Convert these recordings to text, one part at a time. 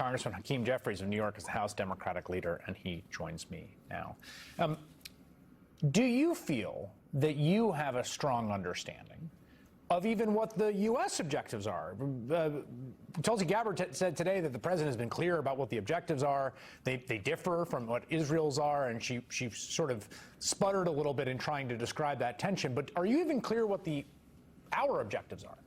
Congressman Hakeem Jeffries of New York is the House Democratic leader, and he joins me now. Do you feel that you have a strong understanding of even what the U.S. objectives are? Tulsi Gabbard said today that the president has been clear about what the objectives are. They differ from what Israel's are, and she sort of sputtered a little bit in trying to describe that tension. But are you even clear what our objectives are?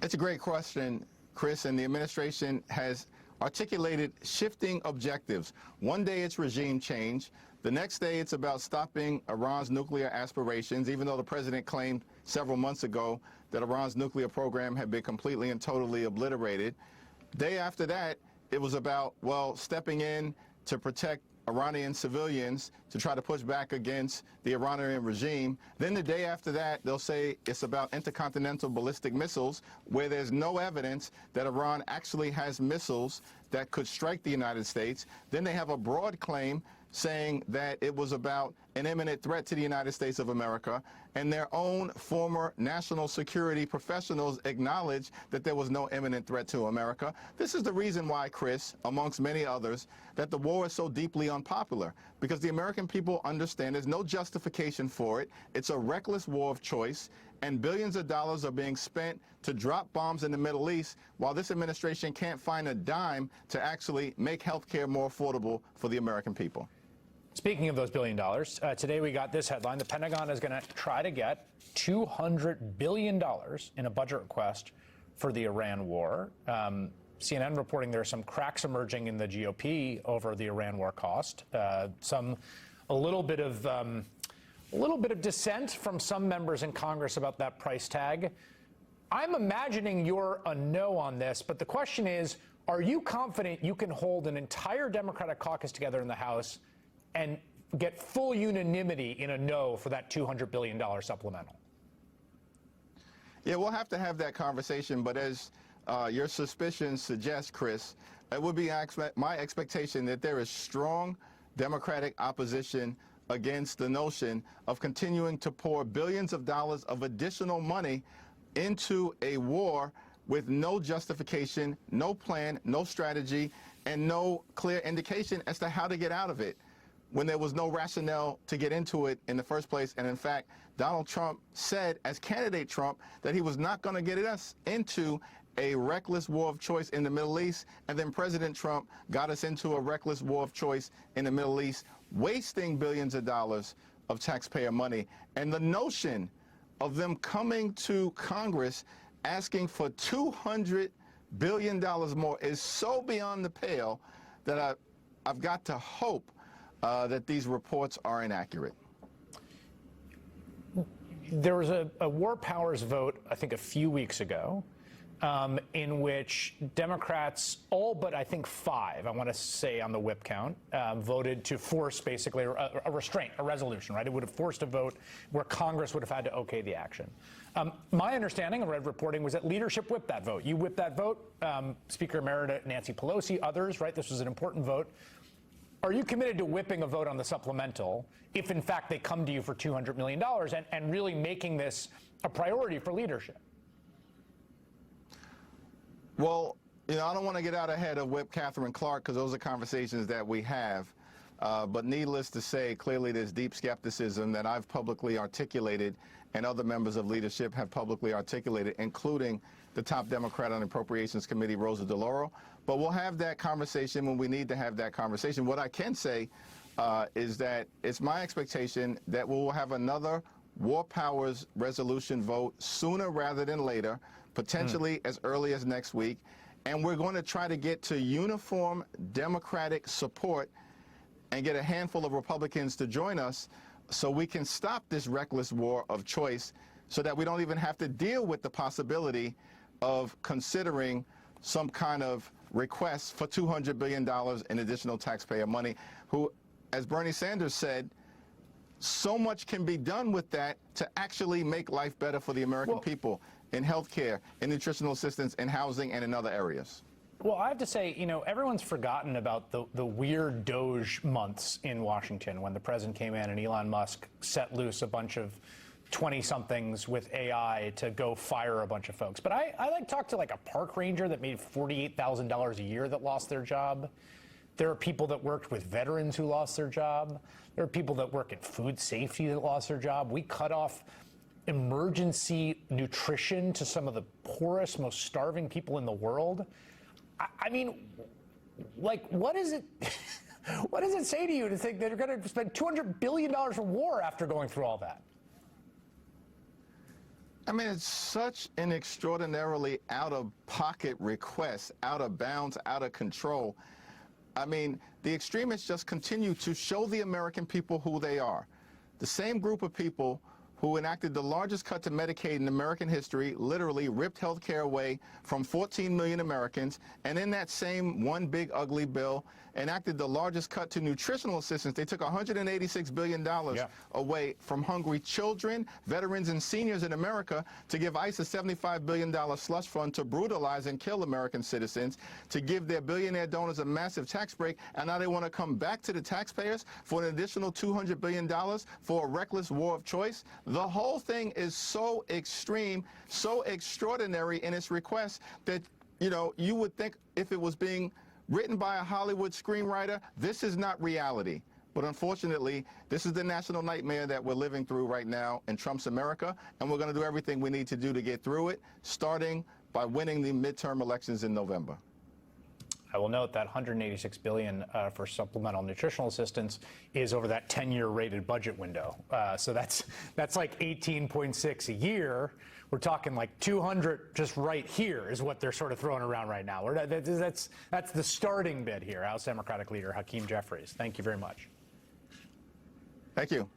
It's a great question, Chris, and the administration has articulated shifting objectives. One day it's regime change. The next day it's about stopping Iran's nuclear aspirations, even though the president claimed several months ago that Iran's nuclear program had been completely and totally obliterated. Day after that, it was about, well, stepping in to protect Iranian civilians to try to push back against the Iranian regime. Then the day after that, they'll say it's about intercontinental ballistic missiles, where there's no evidence that Iran actually has missiles that could strike the United States. Then they have a broad claim saying that it was about an imminent threat to the United States of America, and their own former national security professionals acknowledge that there was no imminent threat to America. This is the reason why, Chris, amongst many others, that the war is so deeply unpopular, because the American people understand there's no justification for it. It's a reckless war of choice, and billions of dollars are being spent to drop bombs in the Middle East, while this administration can't find a dime to actually make health care more affordable for the American people. Speaking of those $1 billion, today we got this headline. The Pentagon is going to try to get $200 billion in a budget request for the Iran war. CNN reporting there are some cracks emerging in the GOP over the Iran war cost. A little bit of dissent from some members in Congress about that price tag. I'm imagining you're a no on this, but the question is, are you confident you can hold an entire Democratic caucus together in the House and get full unanimity in a no for that $200 billion supplemental? Yeah, we'll have to have that conversation, but as your suspicions suggest, Chris, it would be my expectation that there is strong Democratic opposition against the notion of continuing to pour billions of dollars of additional money into a war with no justification, no plan, no strategy, and no clear indication as to how to get out of it, when there was no rationale to get into it in the first place. And in fact, Donald Trump said, as candidate Trump, that he was not going to get us into a reckless war of choice in the Middle East. And then President Trump got us into a reckless war of choice in the Middle East, wasting billions of dollars of taxpayer money. And the notion of them coming to Congress asking for $200 billion more is so beyond the pale that I've got to hope that these reports are inaccurate. There was a war powers vote, I think, a few weeks ago, in which Democrats, all but I think 5, I want to say on the whip count, voted to force basically a restraint, a resolution, right? It would have forced a vote where Congress would have had to okay the action. My understanding, I read reporting, was that leadership whipped that vote. You whipped that vote, Speaker Emerita Nancy Pelosi, others, right? This was an important vote. Are you committed to whipping a vote on the supplemental if, in fact, they come to you for $200 million and really making this a priority for leadership? Well, I don't want to get out ahead of Whip Catherine Clark, because those are conversations that we have. But needless to say, clearly there's deep skepticism that I've publicly articulated and other members of leadership have publicly articulated, including the top Democrat on the Appropriations Committee, Rosa DeLauro. But we'll have that conversation when we need to have that conversation. What I can say is that it's my expectation that we will have another war powers resolution vote sooner rather than later, potentially as early as next week. And we're going to try to get to uniform Democratic support and get a handful of Republicans to join us so we can stop this reckless war of choice, so that we don't even have to deal with the possibility of considering some kind of request for $200 billion in additional taxpayer money, who, as Bernie Sanders said, so much can be done with that to actually make life better for the American people in health care, in nutritional assistance, in housing, and in other areas. Well, I have to say, everyone's forgotten about the weird Doge months in Washington when the president came in and Elon Musk set loose a bunch of 20-somethings with AI to go fire a bunch of folks. But I like talk to like a park ranger that made $48,000 a year that lost their job. There are people that worked with veterans who lost their job. There are people that work in food safety that lost their job. We cut off emergency nutrition to some of the poorest, most starving people in the world. I mean, like, what is it? What does it say to you to think that you're going to spend $200 billion for war after going through all that? I mean, it's such an extraordinarily out-of-pocket request, out of bounds, out of control. I mean, the extremists just continue to show the American people who they are. The same group of people who enacted the largest cut to Medicaid in American history, literally ripped health care away from 14 million Americans, and in that same one big ugly bill, enacted the largest cut to nutritional assistance. They took $186 billion away from hungry children, veterans, and seniors in America to give ICE a $75 billion slush fund to brutalize and kill American citizens, to give their billionaire donors a massive tax break, and now they want to come back to the taxpayers for an additional $200 billion for a reckless war of choice. The whole thing is so extreme, so extraordinary in its request that, you know, you would think if it was being written by a Hollywood screenwriter, this is not reality. But unfortunately, this is the national nightmare that we're living through right now in Trump's America, and we're going to do everything we need to do to get through it, starting by winning the midterm elections in November. I will note that $186 billion for supplemental nutritional assistance is over that 10-year rated budget window. So that's like 18.6 a year. We're talking like 200 just right here is what they're sort of throwing around right now. That's the starting bid here. House Democratic Leader Hakeem Jeffries. Thank you very much. Thank you.